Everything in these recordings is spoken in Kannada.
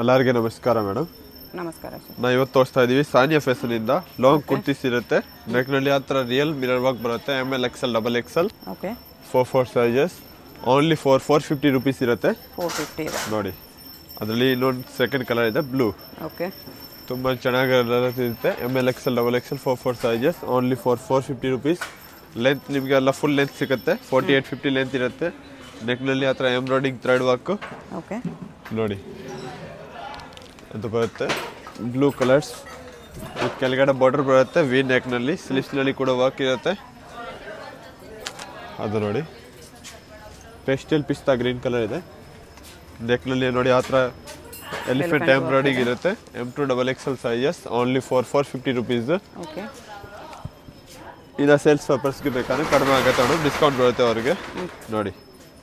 ಎಲ್ಲರಿಗೆ ನಮಸ್ಕಾರ ಮೇಡಮ್. ನಮಸ್ಕಾರ ಸರ್. ನಾವು ಇವತ್ತು ತೋರಿಸ್ತಾ ಇದೀವಿ ಸಾನಿಯಾ ಫ್ಯಾಷನ್ ಇಂದ ಲಾಂಗ್ ಕುರ್ತೀಸ್ ಇರುತ್ತೆ. ನೆಕ್ನಲ್ಲಿ ಆ ಥರ ರಿಯಲ್ ಮಿರರ್ ವರ್ಕ್ ಬರುತ್ತೆ. ML XL double XL okay 4 sizes only 450 rupees ಇರುತ್ತೆ. 450 ಇದೆ ನೋಡಿ, ಅದರಲ್ಲಿ ಇನ್ನೊಂದು ಸೆಕೆಂಡ್ ಕಲರ್ ಇದೆ ಬ್ಲೂ. ಓಕೆ ತುಂಬ ಚೆನ್ನಾಗಿರುತ್ತೆ. ML XL double XL 4 sizes only 450 rupees. Length ನಿಮಗೆ ಎಲ್ಲ ಫುಲ್ ಲೆಂತ್ ಸಿಗುತ್ತೆ. 48-50 ಲೆಂತ್ ಇರುತ್ತೆ. ನೆಕ್ನಲ್ಲಿ ಆ ಥರ ಎಂಬ್ರಾಯ್ಡಿಂಗ್ ಥ್ರೆಡ್ ವರ್ಕ್ ಓಕೆ ನೋಡಿ ಅದು ಬರುತ್ತೆ. ಬ್ಲೂ ಕಲರ್ಸ್ ಕೆಳಗಡೆ ಬಾರ್ಡರ್ ಬರುತ್ತೆ. ವಿ ನೆಕ್ನಲ್ಲಿ ಸ್ಲೀವ್ಸ್ನಲ್ಲಿ ಕೂಡ ವರ್ಕ್ ಇರುತ್ತೆ. ಅದು ನೋಡಿ ಪೇಸ್ಟಲ್ ಪಿಸ್ತಾ ಗ್ರೀನ್ ಕಲರ್ ಇದೆ. ನೆಕ್ನಲ್ಲಿ ನೋಡಿ ಆ ಥರ ಎಲಿಫೆಂಟ್ ಎಂಬ್ರಾಯ್ಡಿಂಗ್ ಇರುತ್ತೆ. M2 double XL sizes only 450 rupees. Okay ಇದು ಸೇಲ್ಸ್ ಪರ್ಪಸ್ಗೆ ಬೇಕಾದ್ರೆ ಕಡಿಮೆ ಆಗುತ್ತೆ ಮೇಡಮ್, ಡಿಸ್ಕೌಂಟ್ ಬರುತ್ತೆ ಅವ್ರಿಗೆ. ನೋಡಿ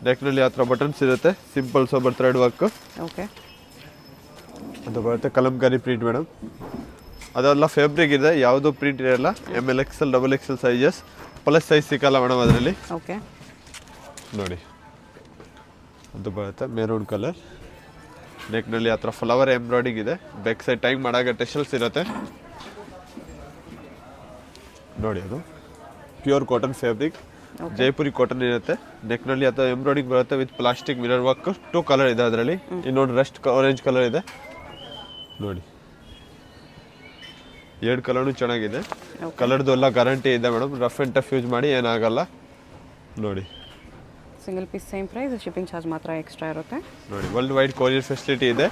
ನೆಕ್ನಲ್ಲಿ ಆ ಥರ ಬಟನ್ಸ್ ಇರುತ್ತೆ. Simple sober thread work okay ಅದು ಬರುತ್ತೆ. ಕಲಂಕಾರಿ ಪ್ರಿಂಟ್ ಮೇಡಮ್, ಅದೆಲ್ಲ ಫ್ಯಾಬ್ರಿಕ್ ಇದೆ, ಯಾವುದೂ ಪ್ರಿಂಟ್ ಇರಲ್ಲ. ML XL double XL sizes plus size ಸಿಕ್ಕಲ್ಲ ಮೇಡಮ್ ಅದರಲ್ಲಿ. ಓಕೆ ನೋಡಿ ಅದು ಬರುತ್ತೆ ಮೆರೂನ್ ಕಲರ್. ನೆಕ್ನಲ್ಲಿ ಆ ಥರ ಫ್ಲವರ್ ಎಂಬ್ರಾಯ್ಡಿಂಗ್ ಇದೆ. ಬ್ಯಾಕ್ ಸೈಡ್ ಟೈಮ್ ಮಾಡಾಗ ಟೆಶಲ್ಸ್ ಇರುತ್ತೆ ನೋಡಿ. ಅದು pure cotton fabric, Jaipuri cotton ಇರುತ್ತೆ. ನೆಕ್ನಲ್ಲಿ ಆ ಥರ ಎಂಬ್ರಾಯ್ಡಿಂಗ್ ಬರುತ್ತೆ with plastic mirror work. 2 colour ಇದೆ ಅದರಲ್ಲಿ. ಇನ್ನೊಂದು ರೆಸ್ಟ್ ಆರೆಂಜ್ ಕಲರ್ ಇದೆ ನೋಡಿ. 2 ಕಲರ್ನು ಚೆನ್ನಾಗಿದೆ. ಕಲರ್ದು ಎಲ್ಲ ಗ್ಯಾರಂಟಿ ಇದೆ madam. Rough and tough use ಮಾಡಿ ಏನಾಗಲ್ಲ ನೋಡಿ. Single piece same price, shipping charge ಮಾತ್ರ ಎಕ್ಸ್ಟ್ರಾ ಇರುತ್ತೆ ನೋಡಿ. ವರ್ಲ್ಡ್ ವೈಡ್ ಕೊರಿಯರ್ ಫೆಸಿಲಿಟಿ ಇದೆ.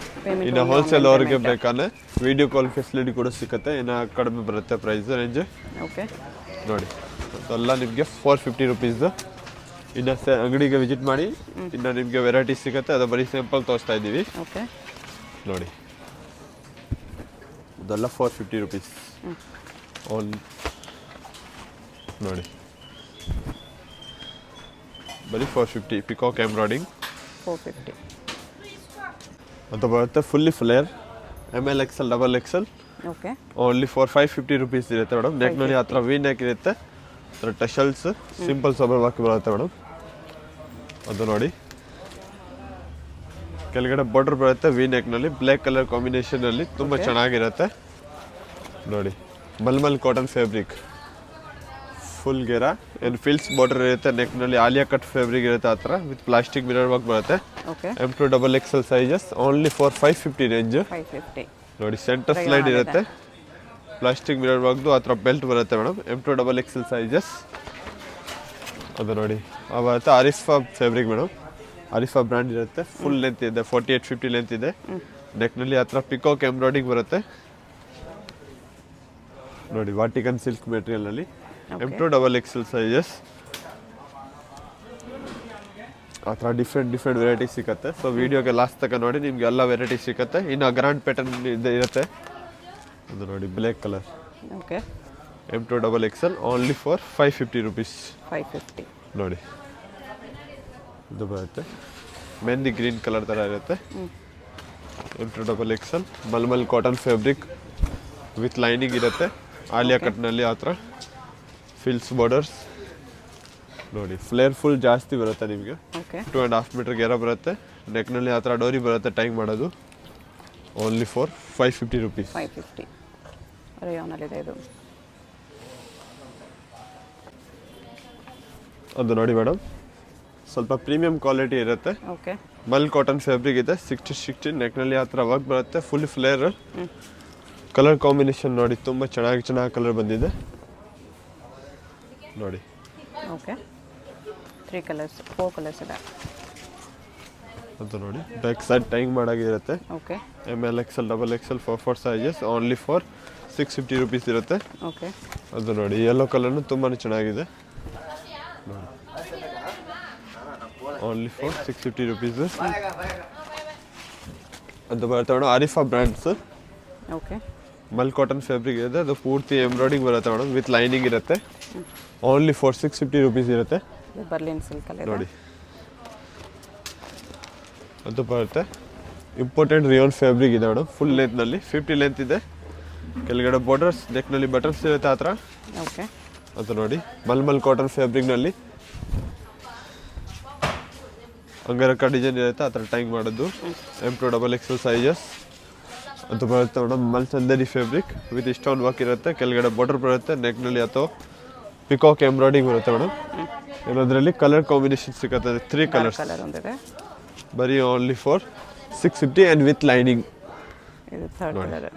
ಇನ್ನು ಹೋಲ್ಸೇಲ್ ಅವ್ರಿಗೆ ಬೇಕಾದ್ರೆ ವಿಡಿಯೋ ಕಾಲ್ ಫೆಸಿಲಿಟಿ ಕೂಡ ಸಿಗುತ್ತೆ. ಇನ್ನು ಕಡಿಮೆ ಬರುತ್ತೆ ಪ್ರೈಸ್ ರೇಂಜ್. ಓಕೆ ನೋಡಿ ಅದೆಲ್ಲ ನಿಮಗೆ 450 ರುಪೀಸ್. ಇನ್ನು ಅಂಗಡಿಗೆ ವಿಸಿಟ್ ಮಾಡಿ, ಇನ್ನು ನಿಮಗೆ ವೆರೈಟೀಸ್ ಸಿಗುತ್ತೆ. ಅದು ಬರೀ ಸಿಂಪಲ್ ತೋರಿಸ್ತಾ ಇದ್ದೀವಿ ಓಕೆ ನೋಡಿ. ಅದೆಲ್ಲ 450 ರುಪೀಸ್ ಓನ್ಲಿ ನೋಡಿ. ಬರೀ 450. ಪಿಕಾಕ್ ಎಂಬ್ರಾಯ್ಡಿಂಗ್ 450 ಅಂತ ಬರುತ್ತೆ. Fully flare ML XL double XL okay only 550 rupees ಇರುತ್ತೆ ಮೇಡಮ್. ನೆಕ್ನಲ್ಲಿ ಆ ಥರ ವಿ ನೆಕ್ ಇರುತ್ತೆ. ಆ ಥರ ಟಶಲ್ಸ್ ಸಿಂಪಲ್ ಸೋಬರ್ ವರ್ಕ್ ಬರುತ್ತೆ ಮೇಡಮ್. ಅದು ನೋಡಿ ಕೆಳಗಡೆ ಬಾರ್ಡರ್ ಬರುತ್ತೆ ವಿ ನೆಕ್ನಲ್ಲಿ ಬ್ಲ್ಯಾಕ್ ಕಲರ್ ಕಾಂಬಿನೇಷನಲ್ಲಿ ತುಂಬ ಚೆನ್ನಾಗಿರುತ್ತೆ ನೋಡಿ. ಮಲ್ಮಲ್ ಕಾಟನ್ ಫ್ಯಾಬ್ರಿಕ್ ಫುಲ್ ಗೆರಾ ಏನು ಫಿಲ್ಸ್ ಬಾರ್ಡರ್ ಇರುತ್ತೆ. ನೆಕ್ನಲ್ಲಿ ಆಲಿಯಾ ಕಟ್ ಫ್ಯಾಬ್ರಿಕ್ ಇರುತ್ತೆ ಆ ಥರ ವಿತ್ ಪ್ಲಾಸ್ಟಿಕ್ ಮಿರರ್ ವರ್ಕ್ ಬರುತ್ತೆ. Okay M2 double XL sizes only 550 range 550 ನೋಡಿ. ಸೆಂಟರ್ ಸ್ಲೈಡ್ ಇರುತ್ತೆ. ಪ್ಲಾಸ್ಟಿಕ್ ಮಿರರ್ ವರ್ಕ್ದು ಆ ಥರ ಬೆಲ್ಟ್ ಬರುತ್ತೆ madam. M2 double XL sizes ಅದು ನೋಡಿ. ಬರುತ್ತೆ Arifa fabric madam. Arifa brand ಇರುತ್ತೆ. ಫುಲ್ ಲೆಂತ್ ಇದೆ, 48-50 ಲೆಂತ್ ಇದೆ. ನೆಕ್ನಲ್ಲಿ ಆ ಥರ ಪಿಕಾಕ್ ಎಂಬ್ರಾಯ್ಡಿಂಗ್ ಬರುತ್ತೆ ನೋಡಿ. ವಾಟಿಕನ್ ಸಿಲ್ಕ್ ಮೆಟೀರಿಯಲ್ನಲ್ಲಿ M2 ಡಬಲ್ XL ಸೈಜಸ್ ಆ ಥರ ಡಿಫ್ರೆಂಟ್ ವೆರೈಟಿ ಸಿಗುತ್ತೆ. ಸೊ ವಿಡಿಯೋಗೆ ಲಾಸ್ಟ್ ತನಕ ನೋಡಿ, ನಿಮ್ಗೆ ಎಲ್ಲ ವೆರೈಟಿ ಸಿಗುತ್ತೆ. ಇನ್ನು ಗ್ರ್ಯಾಂಡ್ ಪ್ಯಾಟರ್ನ್ ಇರುತ್ತೆ ಅದು ನೋಡಿ. Black colour okay M2 double XL only 550 rupees 550 ನೋಡಿ. ಇದು ಬರುತ್ತೆ ಮೆಹಂದಿ ಗ್ರೀನ್ ಕಲರ್ ಥರ ಇರುತ್ತೆ. M2 double XL mulmul cotton fabric with lining ಇರುತ್ತೆ. ಆಲಿಯಾ ಕಟ್ನಲ್ಲಿ ಆ ಥರ ಫಿಲ್ಸ್ ಬಾರ್ಡರ್ಸ್ ನೋಡಿ. ಫ್ಲೇರ್ ಫುಲ್ ಜಾಸ್ತಿ ಬರುತ್ತೆ ನಿಮಗೆ. ಓಕೆ 2.5 ಮೀಟರ್ ಗೆರ ಬರುತ್ತೆ. ನೆಕ್ನಲ್ಲಿ ಆ ಥರ ಡೋರಿ ಬರುತ್ತೆ ಟೈಮ್ ಮಾಡೋದು. ಓನ್ಲಿ 550 ರುಪೀಸ್ 550 ರೇಯಾನಲ್ಲಿದೆ ಇದು. ಅದು ನೋಡಿ ಮೇಡಮ್, ಸ್ವಲ್ಪ ಪ್ರೀಮಿಯಂ ಕ್ವಾಲಿಟಿ ಇರುತ್ತೆ. ಓಕೆ ಮಲ್ ಕಾಟನ್ ಫ್ಯಾಬ್ರಿಕ್ ಇದೆ. 60 ನೆಕ್ನಲ್ಲಿ ಆ ಥರ ವರ್ಕ್ ಬರುತ್ತೆ. Full flare. ಕಲರ್ ಕಾಂಬಿನೇಷನ್ ನೋಡಿ ತುಂಬ ಚೆನ್ನಾಗಿ ಕಲರ್ ಬಂದಿದೆ ನೋಡಿ. ಓಕೆ 3 ಕಲರ್ಸ್ 4 ಕಲರ್ಸ್ ಇದೆ ಅದು ನೋಡಿ. ಬ್ಯಾಕ್ ಸೈಡ್ ಟೈಮ್ ಮಾಡಾಗಿರುತ್ತೆ. Okay ML XL double XL 4 sizes only 650 rupees ಇರುತ್ತೆ. ಓಕೆ ಅದು ನೋಡಿ ಯೆಲ್ಲೋ ಕಲರ್ನು ತುಂಬಾ ಚೆನ್ನಾಗಿದೆ ನೋಡಿ. Only 650 rupees. ಅದು ಬರುತ್ತೆ madam Arifa brands. Okay mul cotton fabric ಇದೆ. ಅದು ಪೂರ್ತಿ ಎಂಬ್ರಾಯ್ಡಿಂಗ್ ಬರುತ್ತೆ ಮೇಡಮ್ ವಿತ್ ಲೈನಿಂಗ್ ಇರುತ್ತೆ. ಓನ್ಲಿ 650 ರುಪೀಸ್ ಇರುತ್ತೆ ಬರ್ಲಿನ್ ಸಿಲ್ಕ್ ಅಲ್ಲಿ ನೋಡಿ. ಅದು ಬರುತ್ತೆ ಇಂಪೋರ್ಟೆಡ್ ರಿಯೋನ್ ಫ್ಯಾಬ್ರಿಕ್ ಇದೆ ಮೇಡಮ್. ಫುಲ್ ಲೆಂತ್ನಲ್ಲಿ 50 ಲೆಂತ್ ಇದೆ. ಕೆಳಗಡೆ ಬಾರ್ಡರ್ಸ್ ನೆಕ್ನಲ್ಲಿ ಬಟನ್ಸ್ ಇರುತ್ತೆ ಆ ಥರ. ಓಕೆ ಅದು ನೋಡಿ ಮಲ್ಮಲ್ ಕಾಟನ್ ಫ್ಯಾಬ್ರಿಕ್ನಲ್ಲಿ ಅಂಗರಕ ಡಿಸೈನ್ ಇರುತ್ತೆ ಆ ಥರ ಟೈಂಗ್ ಮಾಡೋದು. M2 ಡಬಲ್ XL ಸೈಜಸ್ ಅದು ಬರುತ್ತೆ ಮೇಡಮ್ ಮಲ್ಚಂದೇರಿ ಫ್ಯಾಬ್ರಿಕ್ ವಿತ್ ಸ್ಟೋನ್ ವರ್ಕ್ ಇರುತ್ತೆ, ಕೆಳಗಡೆ ಬಾರ್ಡರ್ ಬರುತ್ತೆ, ನೆಕ್ನಲ್ಲಿ ಅಥವಾ ಪಿಕಾಕ್ ಎಂಬ್ರಾಯ್ಡಿಂಗ್ ಬರುತ್ತೆ ಮೇಡಮ್. ಇದರಲ್ಲಿ ಕಲರ್ ಕಾಂಬಿನೇಷನ್ ಸಿಗುತ್ತೆ, 3 ಕಲರ್ಸ್. ಕಲರ್ ಒಂದಿದೆ, ಬರೀ only for 650 and with lining. ಇದು third colour.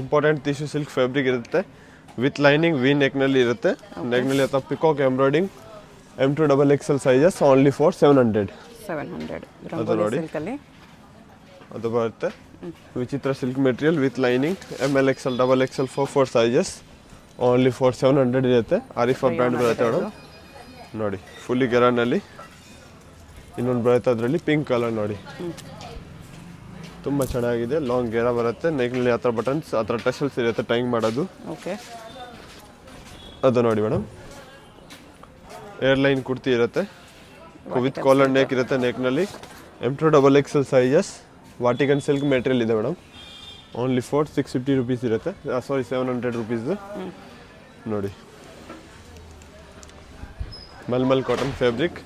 Important tissue silk fabric ಇರುತ್ತೆ ವಿತ್ ಲೈನಿಂಗ್, ವಿ ನೆಕ್ನಲ್ಲಿ ಇರುತ್ತೆ, ನೆಕ್ನಲ್ಲಿ ಅಥವಾ peacock embroidering, M2XXL sizes only for 700. 700 ಅದು ನೋಡಿ. ಸಿಲ್ಕಲ್ಲಿ ಅದು ಬರುತ್ತೆ Vichitra silk material with lining, MLXL XXL 4 sizes only for 700 ಇರುತ್ತೆ. ಆರಿಫಾ ಬ್ರ್ಯಾಂಡ್ ಬರುತ್ತೆ ಮೇಡಮ್. ನೋಡಿ ಫುಲ್ಲಿ ಗೆರಾನಲ್ಲಿ ಇನ್ನೊಂದು ಬರುತ್ತೆ, ಅದರಲ್ಲಿ ಪಿಂಕ್ ಕಲರ್ ನೋಡಿ, ತುಂಬ ಚೆನ್ನಾಗಿದೆ. ಲಾಂಗ್ ಗೆರಾ ಬರುತ್ತೆ, ನೆಕ್ನಲ್ಲಿ ಆ ಥರ ಬಟನ್ಸ್, ಆ ಥರ ಟಸಲ್ಸ್ ಇರುತ್ತೆ ಟೈಂಗ್ ಮಾಡೋದು. ಓಕೆ, ಅದು ನೋಡಿ ಮೇಡಮ್, ಏರ್ಲೈನ್ ಕುರ್ತಿ ಇರುತ್ತೆ ವಿತ್ ಕಾಲರ್ ನೆಕ್ ಇರುತ್ತೆ, ನೆಕ್ನಲ್ಲಿ M2XXL ಸೈಜಸ್ ವಾಟಿಕನ್ ಸಿಲ್ಕ್ ಮೆಟೀರಿಯಲ್ ಇದೆ ಮೇಡಮ್. ಓನ್ಲಿ ಫಾರ್ 650 ರುಪೀಸ್ ಇರುತ್ತೆ, ಸಾರಿ 700 ರುಪೀಸ್. ನೋಡಿ malmal cotton fabric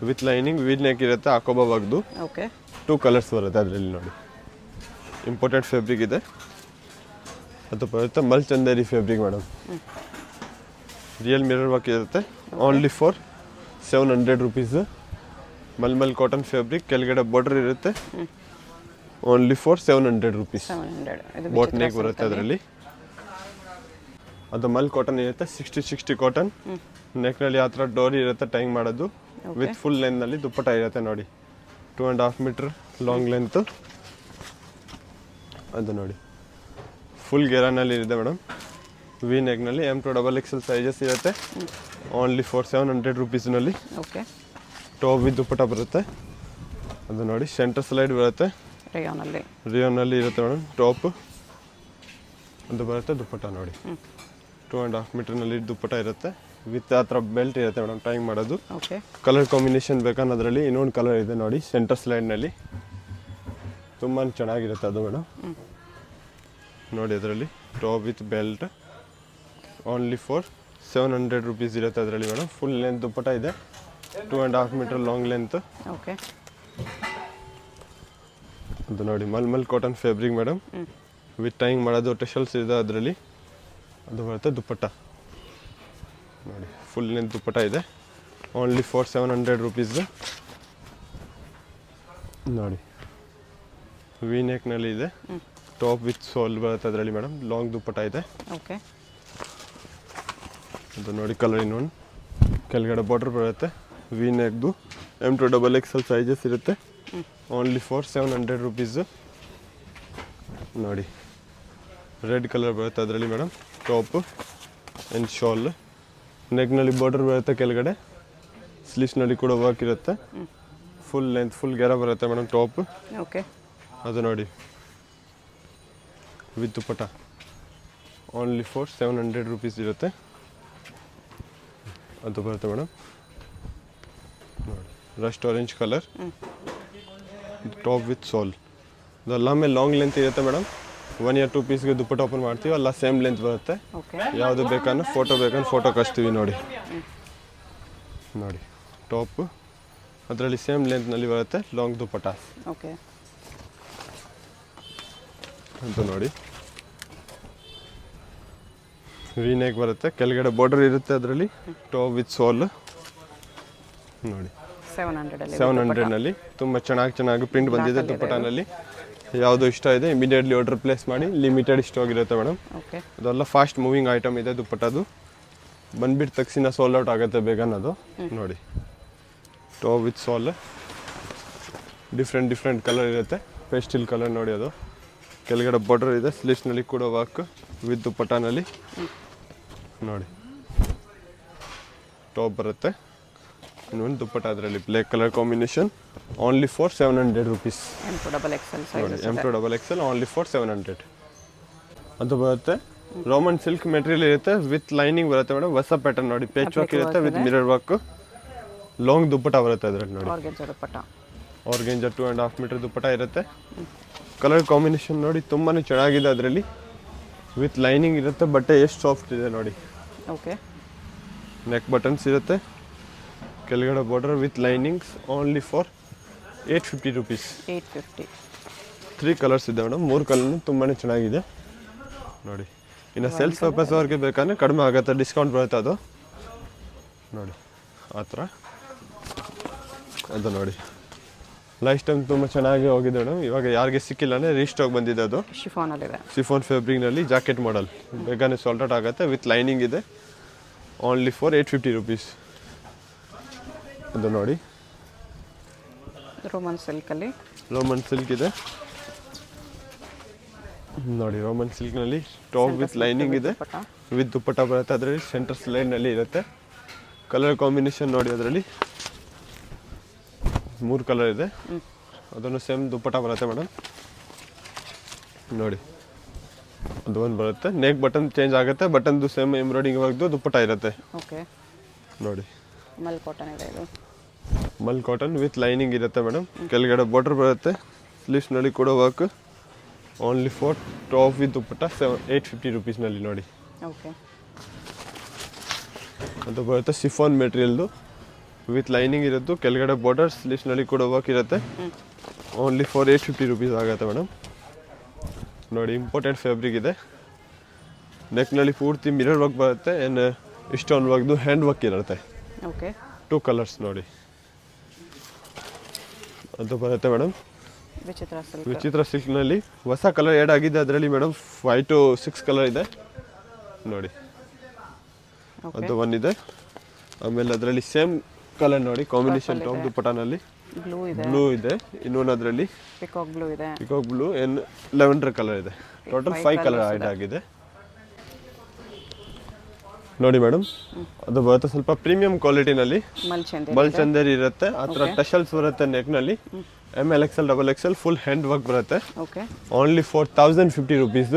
with lining, weed neck ಇರುತ್ತೆ, ಆಕೋಬಾ ಬಾಗ್ದು. ಓಕೆ, 2 ಕಲರ್ಸ್ ಬರುತ್ತೆ ಅದರಲ್ಲಿ ನೋಡಿ. ಇಂಪಾರ್ಟೆಂಟ್ ಫ್ಯಾಬ್ರಿಕ್ ಇದೆ, ಅದು ಬರುತ್ತೆ ಮಲ್ಚಂದೇರಿ fabric madam. Real mirror work ಇರುತ್ತೆ, only for 700 rupees. Malmal cotton fabric, ಕೆಳಗಡೆ ಬಾರ್ಡರ್ ಇರುತ್ತೆ, ಓನ್ಲಿ ಫಾರ್ 700 ರುಪೀಸ್. 700. ಇದು ಬೋಟ್ ನೆಕ್ ಬರುತ್ತೆ ಅದರಲ್ಲಿ. ಅದು ಮಲ್ ಕಾಟನ್ ಇರುತ್ತೆ, 60 ಕಾಟನ್, ನೆಕ್ನಲ್ಲಿ ಆ ಥರ ಡೋರಿ ಇರುತ್ತೆ ಟೈಂಗ್ ಮಾಡೋದು, ವಿತ್ ಫುಲ್ ಲೆಂತ್ನಲ್ಲಿ ದುಪ್ಪಟ ಇರುತ್ತೆ ನೋಡಿ, 2.5 ಮೀಟರ್ ಲಾಂಗ್ ಲೆಂತ್. ಅದು ನೋಡಿ ಫುಲ್ ಗೆರಾನಲ್ಲಿ ಇದೆ ಮೇಡಮ್, ವಿ ನೆಕ್ನಲ್ಲಿ M2XXL ಸೈಜಸ್ ಇರುತ್ತೆ, ಓನ್ಲಿ ಫಾರ್ 700 ರುಪೀಸ್ನಲ್ಲಿ. ಓಕೆ, ಟಾಪ್ ವಿತ್ ದುಪ್ಪಟ ಬರುತ್ತೆ. ಅದು ನೋಡಿ ಸೆಂಟರ್ ಸ್ಲೈಡ್ ಬರುತ್ತೆ, ರಿಯೋನಲ್ಲಿ ಇರುತ್ತೆ ಮೇಡಮ್ ಟಾಪ್. ಅದು ಬರುತ್ತೆ ದುಪ್ಪಟ ನೋಡಿ, 2.5 ಮೀಟರ್ನಲ್ಲಿ ದುಪ್ಪಟ ಇರುತ್ತೆ, ವಿತ್ ಆ ಥರ ಬೆಲ್ಟ್ ಇರುತ್ತೆ ಮೇಡಮ್ ಟೈಂಗ್ ಮಾಡೋದು. ಓಕೆ, ಕಲರ್ ಕಾಂಬಿನೇಷನ್ ಬೇಕನ್ನೋದ್ರಲ್ಲಿ ಇನ್ನೊಂದು ಕಲರ್ ಇದೆ ನೋಡಿ ಸೆಂಟರ್ ಸ್ಲೈಡ್ನಲ್ಲಿ, ತುಂಬಾ ಚೆನ್ನಾಗಿರುತ್ತೆ ಅದು ಮೇಡಮ್. ನೋಡಿ ಅದರಲ್ಲಿ top with belt only for 700 rupees ಇರುತ್ತೆ ಅದರಲ್ಲಿ ಮೇಡಮ್. ಫುಲ್ ಲೆಂತ್ ದುಪ್ಪಟ ಇದೆ, 2.5 ಮೀಟರ್ ಲಾಂಗ್ ಲೆಂತ್. ಓಕೆ, ಅದು ನೋಡಿ malmal cotton fabric madam, with tying ಮಾಡೋದು ಟೆಶಲ್ಸ್ ಇದೆ ಅದರಲ್ಲಿ. ಅದು ಬರುತ್ತೆ ದುಪ್ಪಟ್ಟ ನೋಡಿ, ಫುಲ್ ಲೆಂತ್ ದುಪ್ಪಟ್ಟ ಇದೆ, ಓನ್ಲಿ ಫಾರ್ 700 ರುಪೀಸ್. ನೋಡಿ ವಿ ನೆಕ್ನಲ್ಲಿ ಇದೆ, ಟಾಪ್ ವಿತ್ ಸೋಲ್ ಬರುತ್ತೆ ಅದರಲ್ಲಿ ಮೇಡಮ್, ಲಾಂಗ್ ದುಪ್ಪಟ್ಟ ಇದೆ. ಓಕೆ, ಅದು ನೋಡಿ ಕಲರ್ ಇನ್ನೊಂದು, ಕೆಳಗಡೆ ಬಾರ್ಡರ್ ಬರುತ್ತೆ, ವಿ ನೆಕ್ದು, M2XXL ಸೈಜಸ್ ಇರುತ್ತೆ, ಓನ್ಲಿ ಫಾರ್ 700 ರುಪೀಸ್. ನೋಡಿ ರೆಡ್ ಕಲರ್ ಬರುತ್ತೆ ಅದರಲ್ಲಿ ಮೇಡಮ್, ಟಾಪ್ ಆ್ಯಂಡ್ ಶಾಲ್, ನೆಕ್ನಲ್ಲಿ ಬಾರ್ಡರ್ ಬರುತ್ತೆ, ಕೆಳಗಡೆ ಸ್ಲೀವ್ಸ್ನಲ್ಲಿ ಕೂಡ ವರ್ಕ್ ಇರುತ್ತೆ, ಫುಲ್ ಲೆಂತ್ ಫುಲ್ ಗೆರ ಬರುತ್ತೆ ಮೇಡಮ್ ಟಾಪ್. ಓಕೆ, ಅದು ನೋಡಿ with dupatta, only for 700 rupees ಇರುತ್ತೆ. ಅದು ಬರುತ್ತೆ ಮೇಡಮ್ ನೋಡಿ rust orange colour, top with stole. ಅದೆಲ್ಲ ಮೇಲೆ ಲಾಂಗ್ ಲೆಂತ್ ಇರುತ್ತೆ ಮೇಡಮ್, 1 or 2 ಪೀಸ್ಗೆ ದುಪ್ಪಟ ಓಪನ್ ಮಾಡ್ತೀವಿ, ಅಲ್ಲ ಸೇಮ್ ಲೆಂತ್ ಬರುತ್ತೆ. ಓಕೆ, ಯಾವುದು ಬೇಕಂದ್ರೆ ಫೋಟೋ ಕಳಿಸ್ತೀವಿ ನೋಡಿ. ನೋಡಿ ಟಾಪ್ ಅದರಲ್ಲಿ ಸೇಮ್ ಲೆಂತ್ನಲ್ಲಿ ಬರುತ್ತೆ, ಲಾಂಗ್ ದುಪ್ಪಟ. ಓಕೆ, ಅಂತ ನೋಡಿ ವಿ ನೆಕ್ ಬರುತ್ತೆ, ಕೆಳಗಡೆ ಬಾರ್ಡರ್ ಇರುತ್ತೆ ಅದರಲ್ಲಿ, ಟಾಪ್ ವಿತ್ ಸೋಲ್. ನೋಡಿ 700ನಲ್ಲಿ ತುಂಬ ಚೆನ್ನಾಗಿ ಪ್ರಿಂಟ್ ಬಂದಿದೆ ದುಪ್ಪಟನಲ್ಲಿ. ಯಾವುದು ಇಷ್ಟ ಇದೆ ಇಮಿಡಿಯೇಟ್ಲಿ ಆರ್ಡರ್ ಪ್ಲೇಸ್ ಮಾಡಿ, ಲಿಮಿಟೆಡ್ ಸ್ಟಾಕ್ ಇರುತ್ತೆ ಮೇಡಮ್. ಓಕೆ, ಅದೆಲ್ಲ ಫಾಸ್ಟ್ ಮೂವಿಂಗ್ ಐಟಮ್ ಇದೆ ದುಪ್ಪಟದು, ಬಂದ್ಬಿಟ್ಟು ತಕ್ಷಣ ಸೋಲ್ಡ್ ಔಟ್ ಆಗುತ್ತೆ ಬೇಗ ಅನ್ನೋದು. ನೋಡಿ top with soul, different colour ಇರುತ್ತೆ, ಪೇಸ್ಟಿಲ್ ಕಲರ್ ನೋಡಿ. ಅದು ಕೆಳಗಡೆ ಬಾರ್ಡರ್ ಇದೆ, ಸ್ಲೀವ್ಸ್ನಲ್ಲಿ ಕೂಡ ವರ್ಕ್ ವಿತ್ ದುಪ್ಪಟನಲ್ಲಿ. ನೋಡಿ ಟಾಪ್ ಬರುತ್ತೆ, ಇನ್ನೊಂದು ದುಪ್ಪಟ ಅದರಲ್ಲಿ black colour combination, only for 700 rupees. ನೋಡಿ M2XXL ಓನ್ಲಿ ಫಾರ್ 700. ಅದು ಬರುತ್ತೆ ರೋಮನ್ ಸಿಲ್ಕ್ ಮೆಟೀರಿಯಲ್ ಇರುತ್ತೆ, ವಿತ್ ಲೈನಿಂಗ್ ಬರುತ್ತೆ ಮೇಡಮ್, ಹೊಸ ಪ್ಯಾಟರ್ನ್ ನೋಡಿ, ಪೇಚ್ ವರ್ಕ್ ಇರುತ್ತೆ with mirror work, long dupatta ಬರುತ್ತೆ ಅದರಲ್ಲಿ ನೋಡಿ, ಆರ್ಗೆಂಜಾ 2.5 ಮೀಟರ್ ದುಪ್ಪಟ ಇರುತ್ತೆ. ಕಲರ್ ಕಾಂಬಿನೇಷನ್ ನೋಡಿ ತುಂಬಾ ಚೆನ್ನಾಗಿದೆ ಅದರಲ್ಲಿ, ವಿತ್ ಲೈನಿಂಗ್ ಇರುತ್ತೆ, ಬಟ್ಟೆ ಎಷ್ಟು ಸಾಫ್ಟ್ ಇದೆ ನೋಡಿ. ಓಕೆ, ನೆಕ್ ಬಟನ್ಸ್ ಇರುತ್ತೆ, ಕೆಳಗಡೆ border with linings, only for 850 rupees. 850. 3 colours ಇದೆ ಮೇಡಮ್, 3 ಕಲರ್ನು ತುಂಬಾ ಚೆನ್ನಾಗಿದೆ ನೋಡಿ. ಇನ್ನು ಸೇಲ್ಸ್ ಪರ್ಪಸ್ ಅವ್ರಿಗೆ ಬೇಕಂದ್ರೆ ಕಡಿಮೆ ಆಗುತ್ತೆ, ಡಿಸ್ಕೌಂಟ್ ಬರುತ್ತೆ ಅದು ನೋಡಿ ಆ ಥರ. ಅದು ನೋಡಿ ಲೈಫ್ ಟೈಮ್ ತುಂಬ ಚೆನ್ನಾಗಿ ಹೋಗಿದೆ ಮೇಡಮ್. ಇವಾಗ ಯಾರಿಗೆ ಸಿಕ್ಕಿಲ್ಲ ಅಂದರೆ ರೀಸ್ಟಾಕ್ ಬಂದಿದೆ. ಅದು ಶಿಫಾನಲ್ಲಿದೆ, ಶಿಫಾನ್ ಫ್ಯಾಬ್ರಿಕ್ನಲ್ಲಿ ಜಾಕೆಟ್ ಮಾಡಲ್, ಬೇಗನೆ ಸಾಲ್ಟ್ ಔಟ್ ಆಗುತ್ತೆ, ವಿತ್ ಲೈನಿಂಗ್ ಇದೆ. Only for 850 rupees. ಅದು ನೋಡಿ ರೋಮನ್ ಸಿಲ್ಕಲ್ಲಿ, ರೋಮನ್ ಸಿಲ್ಕ್ ಇದೆ ನೋಡಿ. ರೋಮನ್ ಸಿಲ್ಕ್ನಲ್ಲಿ ಟಾಪ್ ವಿತ್ ಲೈನಿಂಗ್ ಇದೆ, ವಿತ್ ದುಪ್ಪಟ್ಟ ಬರುತ್ತೆ. ಅದರಲ್ಲಿ ಸೆಂಟರ್ ಸ್ಲೈಡ್ನಲ್ಲಿ ಇರುತ್ತೆ. ಕಲರ್ ಕಾಂಬಿನೇಷನ್ ನೋಡಿ, ಅದರಲ್ಲಿ 3 ಕಲರ್ ಇದೆ. ಅದನ್ನು ಸೇಮ್ ದುಪ್ಪಟ್ಟ ಬರುತ್ತೆ ಮೇಡಮ್ ನೋಡಿ. ಅದು ಒಂದು ಬರುತ್ತೆ, ನೆಕ್ ಬಟನ್ ಚೇಂಜ್ ಆಗುತ್ತೆ, ಬಟನ್ದು ಸೇಮ್ ಎಂಬ್ರಾಯ್ಡಿಂಗ್ ವರ್ಕ್ದು ದುಪ್ಪಟ್ಟ ಇರುತ್ತೆ. ಓಕೆ ನೋಡಿ ಮಲ್ ಕಾಟನ್ ಇದೆ ಇದು, ಮಲ್ ಕಾಟನ್ ವಿತ್ ಲೈನಿಂಗ್ ಇರುತ್ತೆ ಮೇಡಮ್. ಕೆಳಗಡೆ ಬಾರ್ಡರ್ ಬರುತ್ತೆ, ಸ್ಲೀವ್ಸ್ನಲ್ಲಿ ಕೂಡ work. Only for top with dupatta 850 ರುಪೀಸ್ನಲ್ಲಿ ನೋಡಿ. ಓಕೆ ಅದು ಬರುತ್ತೆ ಶಿಫಾನ್ ಮೆಟೀರಿಯಲ್ದು ವಿತ್ ಲೈನಿಂಗ್ ಇರೋದು, ಕೆಳಗಡೆ ಬಾರ್ಡರ್, ಸ್ಲೀವ್ಸ್ನಲ್ಲಿ ಕೂಡ ವರ್ಕ್ ಇರುತ್ತೆ. ಓನ್ಲಿ ಫಾರ್ 850 ರುಪೀಸ್ ಆಗುತ್ತೆ ಮೇಡಮ್ ನೋಡಿ. ಇಂಪಾರ್ಟೆಂಟ್ ಫ್ಯಾಬ್ರಿಕ್ ಇದೆ. ನೆಕ್ನಲ್ಲಿ ಪೂರ್ತಿ ಮಿರರ್ ವರ್ಕ್ ಬರುತ್ತೆ, ಏನು ಸ್ಟೋನ್ ವರ್ಕ್ದು ಹ್ಯಾಂಡ್ ವರ್ಕ್ ಇರುತ್ತೆ. ಓಕೆ 2 ಕಲರ್ಸ್ ನೋಡಿ. ಅದು ಬರುತ್ತೆ ಮೇಡಮ್ ವಿಚಿತ್ರ ಸಿಲ್ಕ್, ವಿಚಿತ್ರ ಸಿಲ್ಕ್ನಲ್ಲಿ ಹೊಸ ಕಲರ್ ಆ್ಯಡ್ ಆಗಿದೆ ಅದರಲ್ಲಿ ಮೇಡಮ್. 5 to 6 ಕಲರ್ ಇದೆ ನೋಡಿ. ಅದು ಒಂದಿದೆ. ಆಮೇಲೆ ಅದರಲ್ಲಿ ಸೇಮ್ ಕಲರ್ ನೋಡಿ, ಕಾಂಬಿನೇಷನ್ ಟಾಪ್ ದುಪ್ಪಟ್ಟನಲ್ಲಿ ಬ್ಲೂ ಇದೆ, ಬ್ಲೂ ಇದೆ. ಇನ್ನೊಂದು ಅದರಲ್ಲಿ ಪಿಕಾಕ್ ಬ್ಲೂ ಇದೆ, ಪಿಕಾಕ್ ಬ್ಲೂ ಏನು ಲೆವೆಂಡರ್ ಕಲರ್ ಇದೆ. ಟೋಟಲ್ 5 ಕಲರ್ ಆ್ಯಡ್ ಆಗಿದೆ ನೋಡಿ ಮೇಡಮ್. ಅದು ಬರುತ್ತೆ ಸ್ವಲ್ಪ ಪ್ರೀಮಿಯಂ ಕ್ವಾಲಿಟಿನಲ್ಲಿ, ಮಲ್ಚಂದೇರಿ ಇರುತ್ತೆ. ಆ ಥರ ಟಶಲ್ಸ್ ಬರುತ್ತೆ ನೆಕ್ನಲ್ಲಿ. ML XL XXL full hand work ಬರುತ್ತೆ. Okay only for 1050 rupees.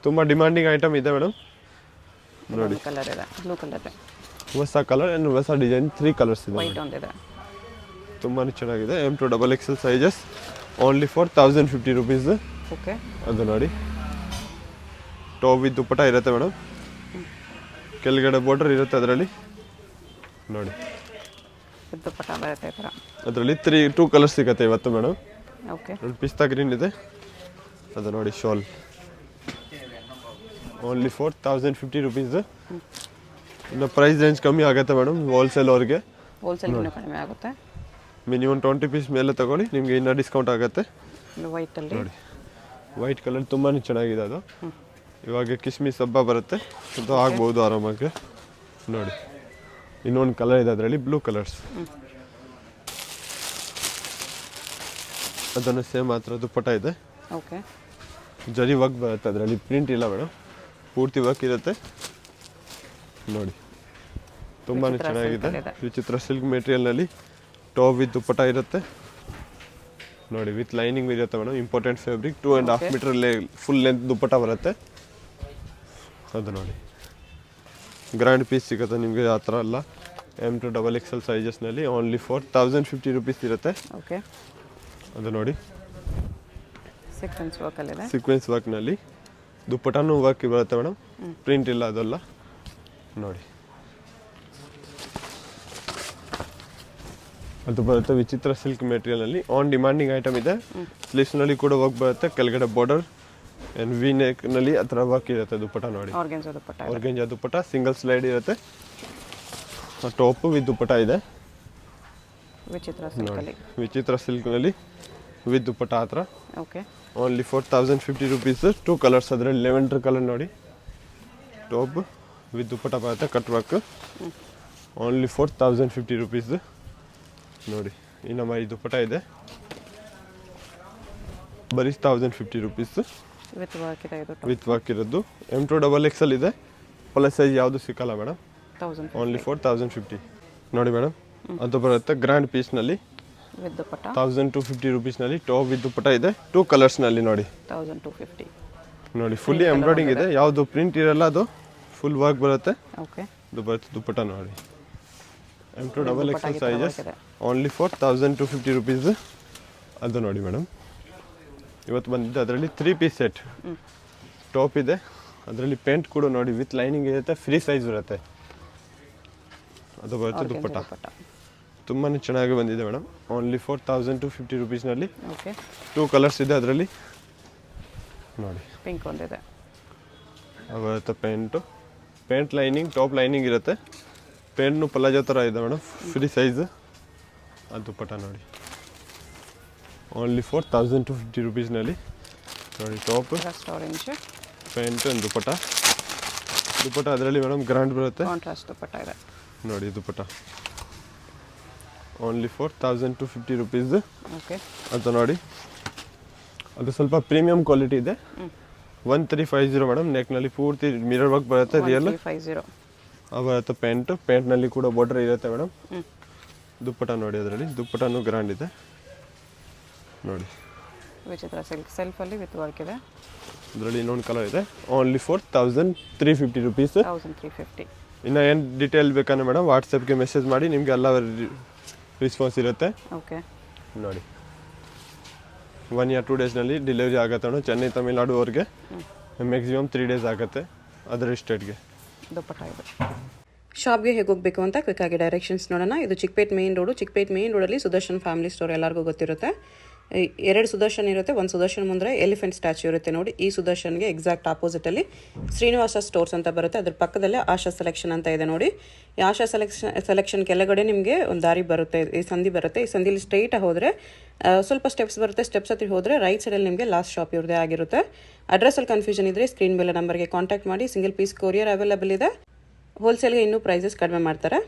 ತುಂಬ ಡಿಮಾಂಡಿಂಗ್ ಐಟಮ್ ಇದೆ ಮೇಡಮ್ ನೋಡಿ. ಕಲರ್ ಇದೆ, ಬ್ಲೂ ಕಲರ್ ಇದೆ, ಹೊಸ ಕಲರ್ ಆ್ಯಂಡ್ ಹೊಸ ಡಿಸೈನ್. 3 ಕಲರ್ಸ್ ಇದೆ, ವೈಟ್ ಒಂದಿದೆ. ತುಂಬಾ ಚೆನ್ನಾಗಿದೆ. M to XXL sizes. Only for 1050 rupees. Okay ಅದು ನೋಡಿ ಟಾಪ್ ವಿತ್ ದುಪ್ಪಟ್ಟ ಇರುತ್ತೆ ಮೇಡಮ್. ಕೆಳಗಡೆ ಬಾರ್ಡರ್ ಇರುತ್ತೆ ಅದರಲ್ಲಿ ನೋಡಿ. ದುಪ್ಪಟ್ಟ ಬರುತ್ತೆ ಈ ಥರ. ಅದರಲ್ಲಿ 2 ಕಲರ್ಸ್ ಸಿಗುತ್ತೆ ಇವತ್ತು ಮೇಡಮ್. ಓಕೆ ಪಿಸ್ತಾ ಗ್ರೀನ್ ಇದೆ. ಅದು ನೋಡಿ ಶಾಲ್. Only for 1050 rupees. ಇನ್ನು ಪ್ರೈಸ್ ರೇಂಜ್ ಕಮ್ಮಿ ಆಗುತ್ತೆ ಮೇಡಮ್ ಹೋಲ್ಸೇಲ್ ಅವ್ರಿಗೆ. ಹೋಲ್ಸೇಲ್ ಇನ್ನೂ ಕಡಿಮೆ ಆಗುತ್ತೆ. ಮಿನಿಮಮ್ 20 ಪೀಸ್ ಮೇಲೆ ತಗೊಳ್ಳಿ, ನಿಮಗೆ ಇನ್ನೂ ಡಿಸ್ಕೌಂಟ್ ಆಗುತ್ತೆ ವೈಟಲ್ಲಿ ನೋಡಿ. ವೈಟ್ ಕಲರ್ ತುಂಬಾ ಚೆನ್ನಾಗಿದೆ. ಅದು ಇವಾಗ ಕಿಸ್ಮಿಸ್ ಹಬ್ಬ ಬರುತ್ತೆ, ಅದು ಆಗ್ಬೋದು ಆರಾಮಾಗಿ ನೋಡಿ. ಇನ್ನೊಂದು ಕಲರ್ ಇದೆ ಅದರಲ್ಲಿ, ಬ್ಲೂ ಕಲರ್ಸ್. ಅದನ್ನು ಸೇಮ್ ಮಾತ್ರ ದುಪ್ಪಟ್ಟ ಇದೆ. ಓಕೆ ಜರಿ ವರ್ಕ್ ಬರುತ್ತೆ ಅದರಲ್ಲಿ, ಪ್ರಿಂಟ್ ಇಲ್ಲ ಮೇಡಮ್, ಪೂರ್ತಿ ವರ್ಕ್ ಇರುತ್ತೆ ನೋಡಿ. ತುಂಬಾ ಚೆನ್ನಾಗಿದೆ. ವಿಚಿತ್ರ ಸಿಲ್ಕ್ ಮೆಟೀರಿಯಲ್ನಲ್ಲಿ ಟಾಪ್ ವಿತ್ ದುಪ್ಪಟ್ಟ ಇರುತ್ತೆ ನೋಡಿ, ವಿತ್ ಲೈನಿಂಗ್ ಇರುತ್ತೆ madam. Important fabric. 2.5 metre full length dupatta ಬರುತ್ತೆ. ಅದು ನೋಡಿ ಗ್ರ್ಯಾಂಡ್ ಪೀಸ್ ಸಿಗುತ್ತೆ ನಿಮಗೆ. ಆ ಥರ ಅಲ್ಲ, M to XXL ಸೈಜಸ್ನಲ್ಲಿ ಓನ್ಲಿ ಫಾರ್ 1050 ರುಪೀಸ್ ಇರುತ್ತೆ. ಓಕೆ ಅದು ನೋಡಿ ಸೀಕ್ವೆನ್ಸ್ ವರ್ಕಲ್ಲಿದೆ, ಸೀಕ್ವೆನ್ಸ್ ವರ್ಕ್ನಲ್ಲಿ ದುಪ್ಪಟ್ಟನೂ ವರ್ಕ್ ಬರುತ್ತೆ ಮೇಡಮ್, ಪ್ರಿಂಟ್ ಇಲ್ಲ ಅದೆಲ್ಲ ನೋಡಿ. ಅದು ಬರುತ್ತೆ ವಿಚಿತ್ರ ಸಿಲ್ಕ್ ಮೆಟೀರಿಯಲ್ನಲ್ಲಿ. ಆನ್ ಡಿಮಾಂಡಿಂಗ್ ಐಟಮ್ ಇದೆ. ಸ್ಲೀವ್ಸ್ನಲ್ಲಿ ಕೂಡ ವರ್ಕ್ ಬರುತ್ತೆ, ಕೆಳಗಡೆ ಬಾರ್ಡರ್ ಆ್ಯಂಡ್ ವಿ ನೆಕ್ನಲ್ಲಿ ಆ ಥರ ವರ್ಕ್ ಇರುತ್ತೆ. ದುಪ್ಪಟ್ಟ ನೋಡಿ, ಆರ್ಗೆನ್ಜಾ ದುಪ್ಪಟ್ಟ, ಆರ್ಗೆಂಜಾ ದುಪ್ಪಟ್ಟ, ಸಿಂಗಲ್ ಸ್ಲೈಡ್ ಇರುತ್ತೆ. ಟಾಪ್ ವಿತ್ ದುಪ್ಪಟ್ಟ ಇದೆ. ವಿಚಿತ್ರ ಸಿಲ್ಕಲ್ಲಿ, ವಿಚಿತ್ರ ಸಿಲ್ಕ್ನಲ್ಲಿ ವಿತ್ ದುಪ್ಪಟ್ಟ ಆ ಥರ. Okay only for 1050 rupees. 2 colours ಅದರಲ್ಲಿ. ಲೆವೆಂಡರ್ ಕಲರ್ ನೋಡಿ, ಟಾಪ್ ವಿತ್ ದುಪ್ಪಟ್ಟ ಬರುತ್ತೆ, cut work. Only for 1050 rupees ನೋಡಿ. ಇನ್ನು ಈ ದುಪ್ಪಟ್ಟ ಇದೆ ಬರೀ 1050 ರುಪೀಸ್ ವಿತ್ ವರ್ಕ್ ಇದೆ. ಇದು ವಿತ್ ವರ್ಕ್ ಇರೋದು. M to XXL ಇದೆ. ಪ್ಲಸ್ ಸೈಜ್ ಯಾವುದು ಸಿಕ್ಕಲ್ಲ ಮೇಡಮ್. 1000 ಓನ್ಲಿ ಫಾರ್ 1050 ನೋಡಿ ಮೇಡಮ್. ಅದು ಬರುತ್ತೆ ಗ್ರ್ಯಾಂಡ್ ಪೀಸ್ನಲ್ಲಿ ವಿತ್ ದುಪ್ಪಟ್ಟ 1250 ರುಪೀಸ್ನಲ್ಲಿ. ಟಾಪ್ ವಿತ್ ದುಪ್ಪಟ್ಟ ಇದೆ. 2 ಕಲರ್ಸ್ನಲ್ಲಿ ನೋಡಿ. 1250 ನೋಡಿ ಫುಲ್ಲಿ ಎಂಬ್ರಾಯ್ಡಿಂಗ್ ಇದೆ, ಯಾವುದು ಪ್ರಿಂಟ್ ಇರಲ್ಲ, ಅದು ಫುಲ್ ವರ್ಕ್ ಬರುತ್ತೆ. ಓಕೆ ಇದು ಬರುತ್ತೆ ದುಪ್ಪಟ್ಟ ನೋಡಿ. M to XXL sizes only for 1250 rupees. ಅದು ನೋಡಿ ಮೇಡಮ್ ಇವತ್ತು ಬಂದಿದ್ದು ಅದರಲ್ಲಿ 3 ಪೀಸ್ ಸೆಟ್. ಟಾಪ್ ಇದೆ, ಅದರಲ್ಲಿ ಪೇಂಟ್ ಕೂಡ ನೋಡಿ ವಿತ್ ಲೈನಿಂಗ್ ಇರುತ್ತೆ, ಫ್ರೀ ಸೈಜ್ ಬರುತ್ತೆ. ಅದು ಬರುತ್ತೆ ದುಪ್ಪಟ್ಟ. ತುಂಬಾ ಚೆನ್ನಾಗಿ ಬಂದಿದೆ ಮೇಡಮ್. ಓನ್ಲಿ 4250 ರುಪೀಸ್ನಲ್ಲಿ ಓಕೆ 2 ಕಲರ್ಸ್ ಇದೆ ಅದರಲ್ಲಿ. ನೋಡಿ ಪಿಂಕ್ ಒಂದಿದೆ. ಬರುತ್ತೆ ಪೇಂಟ್ ಲೈನಿಂಗ್, ಟಾಪ್ ಲೈನಿಂಗ್ ಇರುತ್ತೆ. ಪೇಂಟ್ನು ಪಲಾಜೋ ಥರ ಇದೆ ಮೇಡಮ್, ಫ್ರೀ ಸೈಜ್. ಅದು ದುಪ್ಪಟ್ಟ ನೋಡಿ, ಓನ್ಲಿ 4250 ರುಪೀಸ್ನಲ್ಲಿ. ನೋಡಿ top, first orange, pant and dupatta. ಅದರಲ್ಲಿ ಮೇಡಮ್ ಗ್ರ್ಯಾಂಡ್ ಬರುತ್ತೆ. ಕಾಂಟ್ರಾಸ್ಟ್ ದುಪ್ಪಟ್ಟ ಇದೆ. ನೋಡಿ ದುಪ್ಪಟ್ಟ ಓನ್ಲಿ 4250 ರುಪೀಸ್ ಓಕೆ. ಅಂತ ನೋಡಿ. ಅದು ಸ್ವಲ್ಪ ಪ್ರೀಮಿಯಂ ಕ್ವಾಲಿಟಿ ಇದೆ. 1350 ಮೇಡಮ್. ನೆಕ್ನಲ್ಲಿ ಪೂರ್ತಿ ಮಿರರ್ ವರ್ಕ್ ಬರುತ್ತೆ, ರಿಯಲ್ 1350 ಬರುತ್ತೆ. ಪ್ಯಾಂಟ್ನಲ್ಲಿ ಕೂಡ ಬಾರ್ಡರ್ ಇರುತ್ತೆ ಮೇಡಮ್. ದುಪ್ಪಟ್ಟ ನೋಡಿ, ಅದರಲ್ಲಿ ದುಪ್ಪಟ್ಟನೂ ಗ್ರ್ಯಾಂಡ್ ಇದೆ ನೋಡಿ. ವಿಚಿತ್ರ ಸಿಲ್ಕ್ ಸೆಲ್ಫಲ್ಲಿ ವಿತ್ ವರ್ಕ್ ಇದೆ. ಅದರಲ್ಲಿ ಇನ್ನೊಂದು ಕಲರ್ ಇದೆ. Only 4350 rupees. 1350. ಇನ್ನು ಏನು ಡೀಟೇಲ್ ಬೇಕಂದ್ರೆ ಮೇಡಮ್ ವಾಟ್ಸಪ್ಗೆ ಮೆಸೇಜ್ ಮಾಡಿ, ನಿಮಗೆ ಎಲ್ಲ ರಿಸ್ಪಾನ್ಸ್ ಇರುತ್ತೆ. ಓಕೆ ನೋಡಿ 1 or 2 ಡೇಸ್ನಲ್ಲಿ ಡೆಲಿವರಿ ಆಗುತ್ತೆ ಮೇಡಮ್. ಚೆನ್ನೈ ತಮಿಳ್ನಾಡು ಅವ್ರಿಗೆ ಮ್ಯಾಕ್ಸಿಮಮ್ 3 ಡೇಸ್ ಆಗುತ್ತೆ ಅದರ್ ಸ್ಟೇಟ್ಗೆ. ದುಪ್ಪಟ್ಟ ಇದೆ. ಶಾಪ್ಗೆ ಹೇಗೆ ಹೋಗಬೇಕು ಅಂತ ಕ್ವಿಕ್ಕಾಗಿ ಡೈರೆಕ್ಷನ್ಸ್ ನೋಡೋಣ. ಇದು ಚಿಕ್ಕಪೇಟ್ ಮೇನ್ ರೋಡಲ್ಲಿ ಸುದರ್ಶನ್ ಫ್ಯಾಮಿಲಿ ಸ್ಟೋರ್ ಎಲ್ಲರಿಗೂ ಗೊತ್ತಿರುತ್ತೆ. 2 ಸುದರ್ಶನ್ ಇರುತ್ತೆ. ಒಂದು ಸುದರ್ಶನ್ ಮುಂದೆ ಎಲಿಫೆಂಟ್ ಸ್ಟ್ಯಾಚ್ಯೂ ಇರುತ್ತೆ ನೋಡಿ. ಈ ಸುದರ್ಶನ್ಗೆ ಎಕ್ಸಾಕ್ಟ್ ಆಪೋಸಿಟಲ್ಲಿ ಶ್ರೀನಿವಾಸ ಸ್ಟೋರ್ಸ್ ಅಂತ ಬರುತ್ತೆ. ಅದ್ರ ಪಕ್ಕದಲ್ಲೇ ಆಶಾ ಸೆಲೆಕ್ಷನ್ ಅಂತ ಇದೆ ನೋಡಿ. ಈ ಆಶಾ ಸೆಲೆಕ್ಷನ್ ಕೆಳಗಡೆ ನಿಮಗೆ ಒಂದು ದಾರಿ ಬರುತ್ತೆ, ಈ ಸಂಧಿ ಬರುತ್ತೆ. ಈ ಸಂಧಿಲಿ ಸ್ಟ್ರೈಟ್ ಹೋದರೆ ಸ್ವಲ್ಪ ಸ್ಟೆಪ್ಸ್ ಬರುತ್ತೆ. ಸ್ಟೆಪ್ಸ್ ಹತ್ತಿರ ಹೋದರೆ ರೈಟ್ ಸೈಡಲ್ಲಿ ನಿಮಗೆ ಲಾಸ್ಟ್ ಶಾಪ್ ಇವ್ರದೇ ಆಗಿರುತ್ತೆ. ಅಡ್ರೆಸ್ಸಲ್ಲಿ ಕನ್ಫ್ಯೂಷನ್ ಇದ್ದರೆ ಸ್ಕ್ರೀನ್ ಮೇಲೆ ನಂಬರ್ಗೆ ಕಾಂಟ್ಯಾಕ್ಟ್ ಮಾಡಿ. ಸಿಂಗಲ್ ಪೀಸ್ ಕೊರಿಯರ್ ಅವೈಲೇಬಲ್ ಇದೆ. ಹೋಲ್ಸೇಲ್ಗೆ ಇನ್ನೂ ಪ್ರೈಸಸ್ ಕಡಿಮೆ ಮಾಡ್ತಾರೆ.